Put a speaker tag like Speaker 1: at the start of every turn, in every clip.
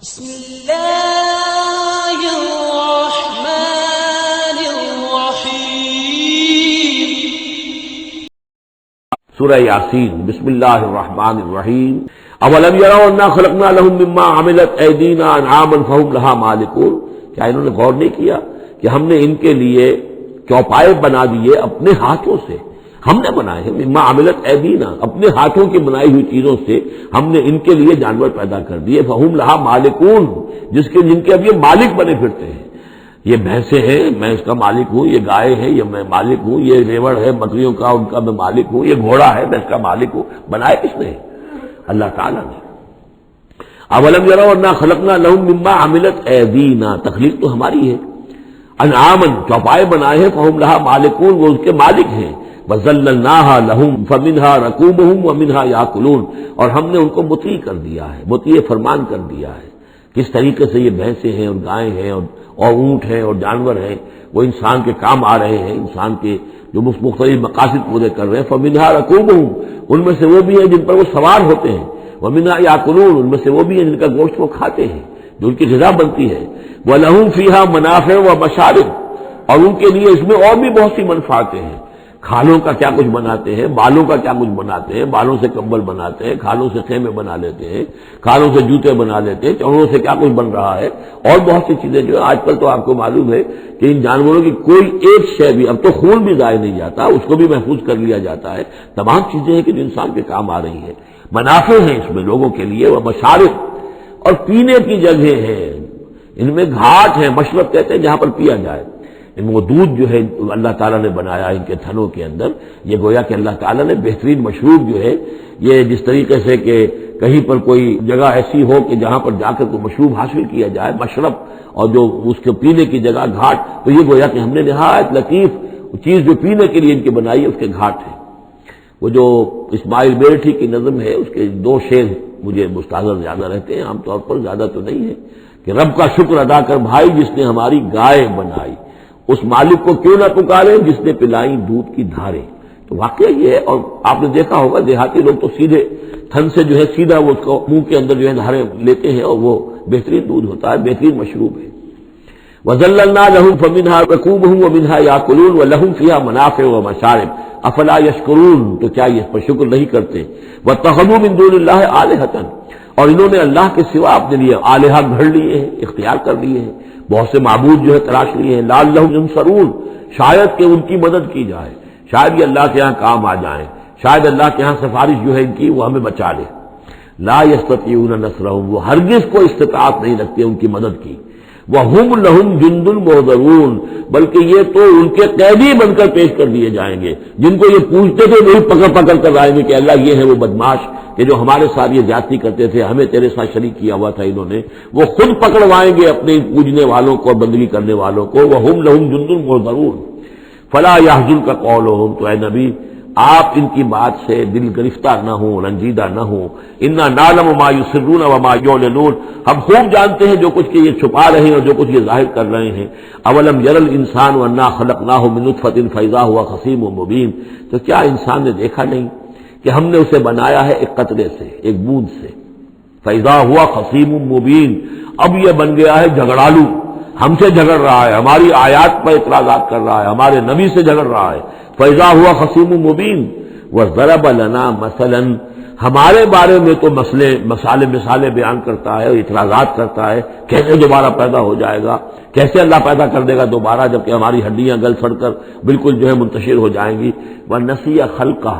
Speaker 1: بسم اللہ الرحمن الرحیم۔
Speaker 2: سورہ یاسین بسم اللہ الرحمن الرحیم۔ اولم یروا انا خلقنا لهم مما عملت ایدینا انعاما فهم لها مالکون، کیا انہوں نے غور نہیں کیا کہ ہم نے ان کے لیے چوپائے بنا دیے اپنے ہاتھوں سے، ہم نے بنائے ہیں، مما عملت ایدینا، اپنے ہاتھوں کی بنائی ہوئی چیزوں سے ہم نے ان کے لیے جانور پیدا کر دیے، فہم لہا مالکون، جن کے اب یہ مالک بنے پھرتے ہیں۔ یہ بھینسیں ہیں، میں اس کا مالک ہوں، یہ گائے ہیں، یہ میں مالک ہوں، یہ ریوڑ ہے بکریوں کا، ان کا میں مالک ہوں، یہ گھوڑا ہے، میں اس کا مالک ہوں۔ بنائے کس نے؟ اللہ تعالیٰ نے۔ اولم یروا انا خلقنا لهم مما عملت ایدینا، تخلیق تو ہماری ہے، انعامن، چوپائے بنائے ہیں، فہم لہا مالکون، وہ اس کے مالک ہیں، وَذَلَّلْنَاهَا لَهُمْ فَمِنْهَا رَكُوبُهُمْ وَمِنْهَا يَأْكُلُونَ، اور ہم نے ان کو مطیع کر دیا ہے، مطیع فرمان کر دیا ہے۔ کس طریقے سے یہ بھینسیں ہیں اور گائیں ہیں اور اونٹ ہیں اور جانور ہیں، وہ انسان کے کام آ رہے ہیں، انسان کے جو مختلف مقاصد پورے کر رہے ہیں۔ فَمِنْهَا رَكُوبُهُمْ، ان میں سے وہ بھی ہیں جن پر وہ سوار ہوتے ہیں، وَمِنْهَا يَأْكُلُونَ، ان میں سے وہ بھی ہیں جن کا گوشت وہ کھاتے ہیں، جو ان کی غذا بنتی ہے۔ وَلَهُمْ فِيهَا مَنَافِعُ وَمَشَارِبُ، اور ان کے لیے اس میں اور بھی بہت سی منفعتیں ہیں۔ کھالوں کا کیا کچھ بناتے ہیں، بالوں کا کیا کچھ بناتے ہیں، بالوں سے کمبل بناتے ہیں، کھالوں سے خیمے بنا لیتے ہیں، کھالوں سے جوتے بنا لیتے ہیں، چمڑوں سے کیا کچھ بن رہا ہے، اور بہت سی چیزیں جو آج کل تو آپ کو معلوم ہے کہ ان جانوروں کی کوئی ایک شے بھی، اب تو خون بھی ضائع نہیں جاتا، اس کو بھی محفوظ کر لیا جاتا ہے۔ تمام چیزیں ہیں کہ جو انسان کے کام آ رہی ہیں، منافع ہیں اس میں لوگوں کے لیے، وہ مشارب، اور پینے کی جگہیں ہیں، ان میں گھاٹ ہیں، مشرب کہتے ہیں جہاں پر پیا جائے۔ وہ دودھ جو ہے اللہ تعالیٰ نے بنایا ان کے تھنوں کے اندر، یہ گویا کہ اللہ تعالیٰ نے بہترین مشروب جو ہے، یہ جس طریقے سے کہ کہیں پر کوئی جگہ ایسی ہو کہ جہاں پر جا کر کوئی مشروب حاصل کیا جائے، مشرب، اور جو اس کے پینے کی جگہ گھاٹ، تو یہ گویا کہ ہم نے نہایت لطیف چیز جو پینے کے لیے ان کی بنائی ہے، اس کے گھاٹ ہے۔ وہ جو اسماعیل بیرٹھی کی نظم ہے، اس کے دو شعر مجھے مستحضر زیادہ رہتے ہیں، عام طور پر زیادہ تو نہیں ہے، کہ رب کا شکر ادا کر بھائی جس نے ہماری گائے بنائی، اس مالک کو کیوں نہ پکارے جس نے پلائی دودھ کی دھاریں۔ تو واقعہ یہ ہے، اور آپ نے دیکھا ہوگا دیہاتی لوگ تو سیدھے تھن سے جو ہے سیدھا وہ اس کو منہ کے اندر جو ہے دھاریں لیتے ہیں، اور وہ بہترین دودھ ہوتا ہے، بہترین مشروب ہے۔ وَذَلَّلْنَا لَهُمْ فَمِنْهَا رَكُوبُهُمْ وَمِنْهَا يَأْكُلُونَ وَلَهُمْ فِيهَا مَنَافِعُ وَمَشَارِبُ أَفَلَا يَشْكُرُونَ، تو کیا یہ اس پر شکر نہیں کرتے؟ وَاتَّخَذُوا مِن دُونِ اللَّهِ آلِهَةً، اور انہوں نے اللہ کے سوا اپنے لیے آلہہ گھڑ لیے ہیں، اختیار کر لیے ہیں، بہت سے معبود جو ہے تلاش لیے ہیں، لعلہم ینصرون، شاید کہ ان کی مدد کی جائے، شاید یہ اللہ کے ہاں کام آ جائیں، شاید اللہ کے ہاں سفارش جو ہے ان کی وہ ہمیں بچا لے۔ لا یستطیعون نصرہم، وہ ہرگز کوئی استطاعت نہیں رکھتے ان کی مدد کی۔ وہم لہم جند محضرون، بلکہ یہ تو ان کے قیدی بن کر پیش کر دیے جائیں گے، جن کو یہ پوچھتے تھے وہی پکڑ پکڑ کر آئیں گے کہ اللہ یہ ہے وہ بدماش کہ جو ہمارے ساتھ یہ زیادتی کرتے تھے، ہمیں تیرے ساتھ شریک کیا ہوا تھا انہوں نے، وہ خود پکڑوائیں گے اپنے پوجنے والوں کو اور بندگی کرنے والوں کو۔ وہم لہم جند محضرون فلا يحزنک قولہم، تو اے نبی آپ ان کی بات سے دل گرفتار نہ ہوں، رنجیدہ نہ ہوں۔ انا نعلم ما یسرون وما یعلنون، ہم خوب جانتے ہیں جو کچھ کہ یہ چھپا رہے ہیں اور جو کچھ یہ ظاہر کر رہے ہیں۔ اولم یر الانسان انا خلقناہ من نطفۃ فاذا هو خصیم مبین، تو کیا انسان نے دیکھا نہیں کہ ہم نے اسے بنایا ہے ایک قطرے سے، ایک بوند سے، فاذا هو خصیم مبین، اب یہ بن گیا ہے جھگڑالو، ہم سے جھگڑ رہا ہے، ہماری آیات پر اعتراضات کر رہا ہے، ہمارے نبی سے جھگڑ رہا ہے۔ فَإِذَا هُوَ خَصِيمٌ مُّبِينٌ وَضَرَبَ لَنَا مَثَلًا، ہمارے بارے میں تو مثالیں بیان کرتا ہے اور اعتراضات کرتا ہے، کیسے دوبارہ پیدا ہو جائے گا، کیسے اللہ پیدا کر دے گا دوبارہ جبکہ ہماری ہڈیاں گل سڑ کر بالکل جو ہے منتشر ہو جائیں گی۔ وَنَسِيَ خَلْقَهُ،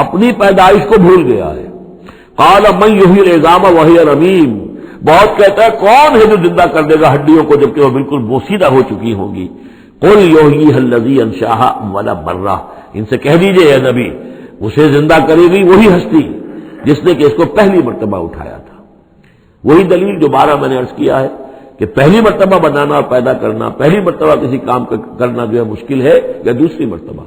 Speaker 2: اپنی پیدائش کو بھول گیا ہے۔ قَالَ مَن يُحْيِي الْعِظَامَ وَهِيَ رَمِيمٌ، بہت کہتا ہے کون ہے جو زندہ کر دے گا ہڈیوں کو جبکہ وہ بالکل بوسیدہ ہو چکی ہوں گی۔ قل یحییھا الذی انشاھا اول مرہ، ان سے کہہ دیجئے اے نبی اسے زندہ کرے گی وہی ہستی جس نے کہ اس کو پہلی مرتبہ اٹھایا تھا۔ وہی دلیل جو بارہ میں نے عرض کیا ہے کہ پہلی مرتبہ بنانا اور پیدا کرنا، پہلی مرتبہ کسی کام کرنا جو ہے مشکل ہے، یا دوسری مرتبہ۔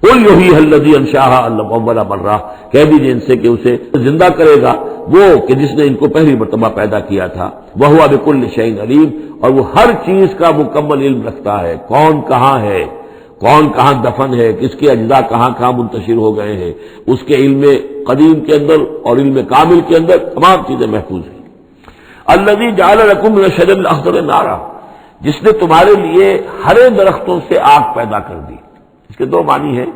Speaker 2: قل یحییھا الذی انشاھا اول مرہ، کہہ دیجئے ان سے کہ اسے زندہ کرے گا وہ کہ جس نے ان کو پہلی مرتبہ پیدا کیا تھا۔ وہو بکل شیء علیم، اور وہ ہر چیز کا مکمل علم رکھتا ہے، کون کہاں ہے، کون کہاں دفن ہے، کس کے اجزاء کہاں کہاں منتشر ہو گئے ہیں، اس کے علم قدیم کے اندر اور علم کامل کے اندر تمام چیزیں محفوظ ہیں۔ الذی جعل لکم من الشجر الاخضر نارا، جس نے تمہارے لیے ہرے درختوں سے آگ پیدا کر دی۔ اس کے دو معنی ہیں،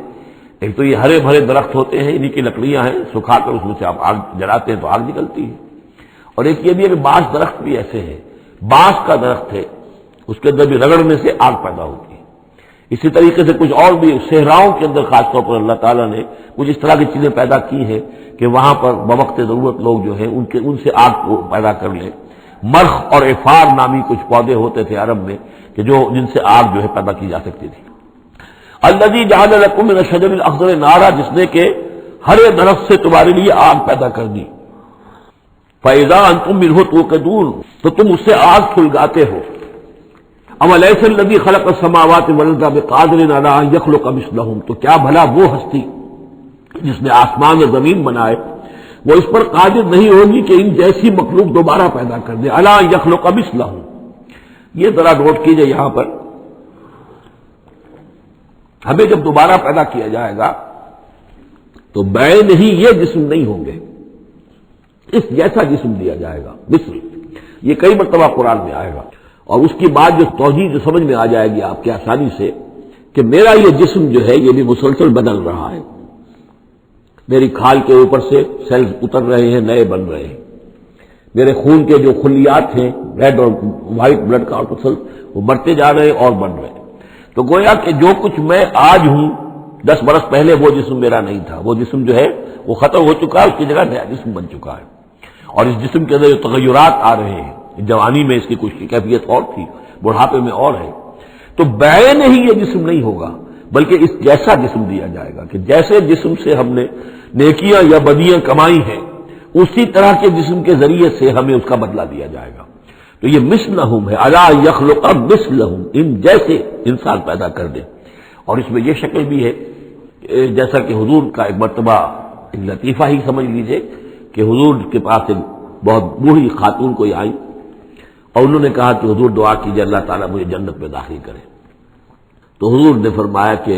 Speaker 2: ایک تو یہ ہرے بھرے درخت ہوتے ہیں، انہی کی لکڑیاں ہیں، سکھا کر اس میں سے آپ آگ جلاتے ہیں تو آگ نکلتی ہے، اور ایک یہ بھی ہے کہ بعض درخت بھی ایسے ہیں، بانس کا درخت ہے، اس کے اندر بھی رگڑنے سے آگ پیدا ہوتی ہے۔ اسی طریقے سے کچھ اور بھی صحراؤں کے اندر خاص طور پر اللہ تعالیٰ نے کچھ اس طرح کی چیزیں پیدا کی ہیں کہ وہاں پر بوقت ضرورت لوگ جو ہیں ان سے آگ کو پیدا کر لیں۔ مرخ اور افار نامی کچھ پودے ہوتے تھے عرب میں کہ جن سے آگ جو ہے پیدا کی جا سکتی تھی۔ الذی جعل لکم من الشجر الاخضر نارا، جس نے کہ ہرے درخت سے تمہارے لیے آگ پیدا کر دی۔ فاذا انتم منہ توقدون، تو تم اس سے آگ سلگاتے ہو۔ اولیس الذی خلق السماوات والارض بقادر علی ان یخلق مثلہم، تو کیا بھلا وہ ہستی جس نے آسمان اور زمین بنائے وہ اس پر قادر نہیں ہوگی کہ ان جیسی مخلوق دوبارہ پیدا کر دے۔ الا یخلق مثلہم، یہ ذرا نوٹ کیجئے یہاں پر، ہمیں جب دوبارہ پیدا کیا جائے گا تو بین ہی یہ جسم نہیں ہوں گے، اس جیسا جسم دیا جائے گا، مثل، یہ کئی مرتبہ قرآن میں آئے گا، اور اس کی بات جو توجیہ جو سمجھ میں آ جائے گی آپ کے آسانی سے کہ میرا یہ جسم جو ہے یہ بھی مسلسل بدل رہا ہے، میری کھال کے اوپر سے سیلز اتر رہے ہیں، نئے بن رہے ہیں، میرے خون کے جو خلیات ہیں ریڈ اور وائٹ بلڈ کارپسل وہ بڑھتے جا رہے ہیں اور بن رہے ہیں۔ تو گویا کہ جو کچھ میں آج ہوں 10 برس پہلے وہ جسم میرا نہیں تھا، وہ جسم جو ہے وہ ختم ہو چکا ہے، اس کی جگہ نیا جسم بن چکا ہے، اور اس جسم کے اندر جو تغیرات آ رہے ہیں، جوانی میں اس کی کچھ کیفیت اور تھی، بڑھاپے میں اور ہے، تو بعین ہی یہ جسم نہیں ہوگا بلکہ اس جیسا جسم دیا جائے گا کہ جیسے جسم سے ہم نے نیکیاں یا بدیاں کمائی ہیں اسی طرح کے جسم کے ذریعے سے ہمیں اس کا بدلہ دیا جائے گا۔ تو یہ مثلہم ہے، الا یخلق مثلہم، ان جیسے انسان پیدا کر دے۔ اور اس میں یہ شکل بھی ہے جیسا کہ حضور کا ایک مرتبہ ایک لطیفہ ہی سمجھ لیجئے کہ حضور کے پاس ایک بہت بوڑھی خاتون کوئی آئی اور انہوں نے کہا کہ حضور دعا کیجئے اللہ تعالیٰ مجھے جنت میں داخل کرے۔ تو حضور نے فرمایا کہ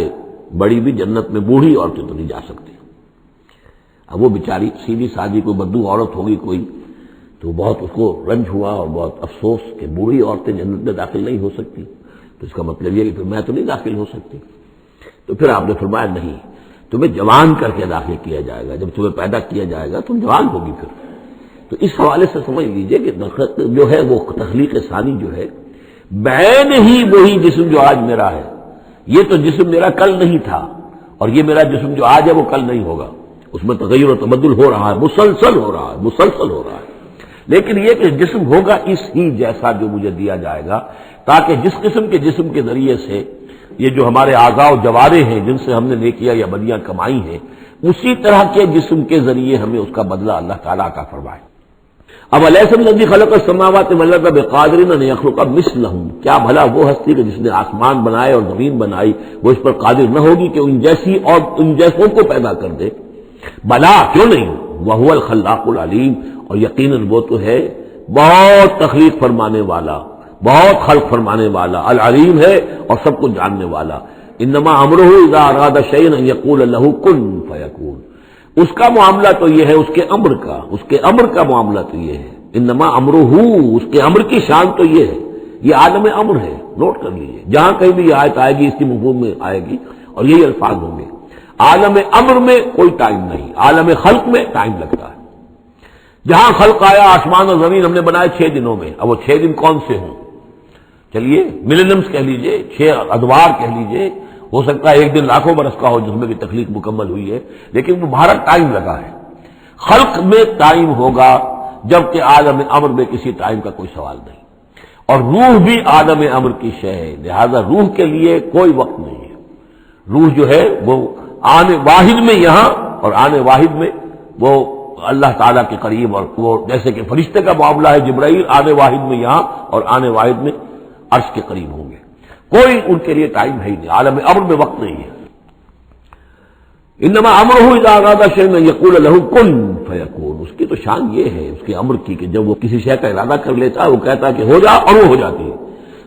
Speaker 2: بڑی بھی جنت میں بوڑھی عورتیں تو نہیں جا سکتی۔ اب وہ بیچاری سیدھی سادھی کوئی بدو عورت ہوگی کوئی، تو بہت اس کو رنج ہوا اور بہت افسوس کہ بوڑھی عورتیں جنت میں داخل نہیں ہو سکتی، تو اس کا مطلب یہ کہ پھر میں تو نہیں داخل ہو سکتی۔ تو پھر آپ نے فرمایا نہیں، تمہیں جوان کر کے داخل کیا جائے گا، جب تمہیں پیدا کیا جائے گا تم جوان ہوگی پھر۔ تو اس حوالے سے سمجھ لیجئے کہ جو ہے وہ تخلیق ثانی جو ہے بعین ہی وہی جسم جو آج میرا ہے، یہ تو جسم میرا کل نہیں تھا، اور یہ میرا جسم جو آج ہے وہ کل نہیں ہوگا، اس میں تغیر و تبدل ہو رہا ہے، مسلسل ہو رہا ہے، مسلسل ہو رہا ہے۔ لیکن یہ کہ جسم ہوگا اس ہی جیسا جو مجھے دیا جائے گا، تاکہ جس قسم کے جسم کے ذریعے سے یہ جو ہمارے اعضاء و جوارے ہیں جن سے ہم نے نیکیاں یا بدیاں کمائی ہیں، اسی طرح کے جسم کے ذریعے ہمیں اس کا بدلہ اللہ تعالیٰ کا فرمائے۔ اب الیس الذی خلق السماوات والارض بقادر ان یخلق مثلہم، کیا بھلا وہ ہستی کہ جس نے آسمان بنائے اور زمین بنائی وہ اس پر قادر نہ ہوگی کہ ان جیسی اور ان جیسوں کو پیدا کر دے؟ بلا، کیوں نہیں، وہو الخلاق العلیم، اور یقیناً وہ تو ہے بہت تخلیق فرمانے والا، بہت خلق فرمانے والا، العلیم ہے اور سب کو جاننے والا۔ انما امرہ اذا اراد شیئا ان یقول له کن فیکون، اس کا معاملہ تو یہ ہے، اس کے امر کا معاملہ تو یہ ہے، انما امرہ، اس کے امر کی شان تو یہ ہے، یہ عالم امر ہے، نوٹ کر لیجیے، جہاں کہیں بھی یہ آیت آئے گی اس کی مفہوم میں آئے گی اور یہی الفاظ ہوں گے۔ عالم امر میں کوئی ٹائم نہیں، عالم خلق میں ٹائم لگتا ہے۔ جہاں خلق آیا آسمان اور زمین ہم نے بنائے 6 دنوں میں، اب وہ 6 دن کون سے ہوں؟ چلیے ملینمز کہہ لیجئے، 6 ادوار کہہ لیجئے، ہو سکتا ہے ایک دن لاکھوں برس کا ہو جس میں بھی تخلیق مکمل ہوئی ہے، لیکن وہ بھارت ٹائم لگا ہے۔ خلق میں ٹائم ہوگا جبکہ عالم امر میں کسی ٹائم کا کوئی سوال نہیں، اور روح بھی عالم امر کی شے ہے، لہذا روح کے لیے کوئی وقت نہیں ہے۔ روح جو ہے وہ آنے واحد میں یہاں اور آنے واحد میں وہ اللہ تعالیٰ کے قریب، اور وہ جیسے کہ فرشتے کا معاملہ ہے، جبرائیل آنے واحد میں یہاں اور آنے واحد میں عرش کے قریب ہوں گے، کوئی ان کے لیے ٹائم ہے ہی نہیں، عالم امر میں وقت نہیں ہے۔ انما امرہ اذا اراد شیئا ان یقول له کن فیکون، اس کی تو شان یہ ہے اس کے امر کی کہ جب وہ کسی شے کا ارادہ کر لیتا ہے وہ کہتا ہے کہ ہو جا اور وہ ہو جاتی ہے۔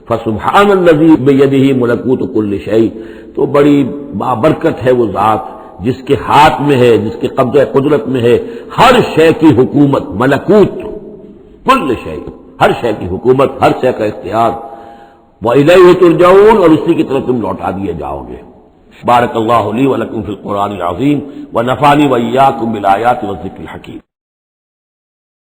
Speaker 2: فسبحان الذی بیدہ ملکوت کل شیء، تو بڑی بابرکت ہے وہ ذات جس کے ہاتھ میں ہے، جس کے قبضہ قدرت میں ہے ہر شے کی حکومت، ملکوت کل شیء، ہر شے کی حکومت، ہر شے کا اختیار، وَإِلَيْهِ تُرْجَعُونَ، اور اسی کی طرف تم لوٹا دیے جاؤ گے۔ بارک اللہ لی ولکم فی القرآن العظیم ونفعنی وإیاکم بالآیات والذکر الحکیم۔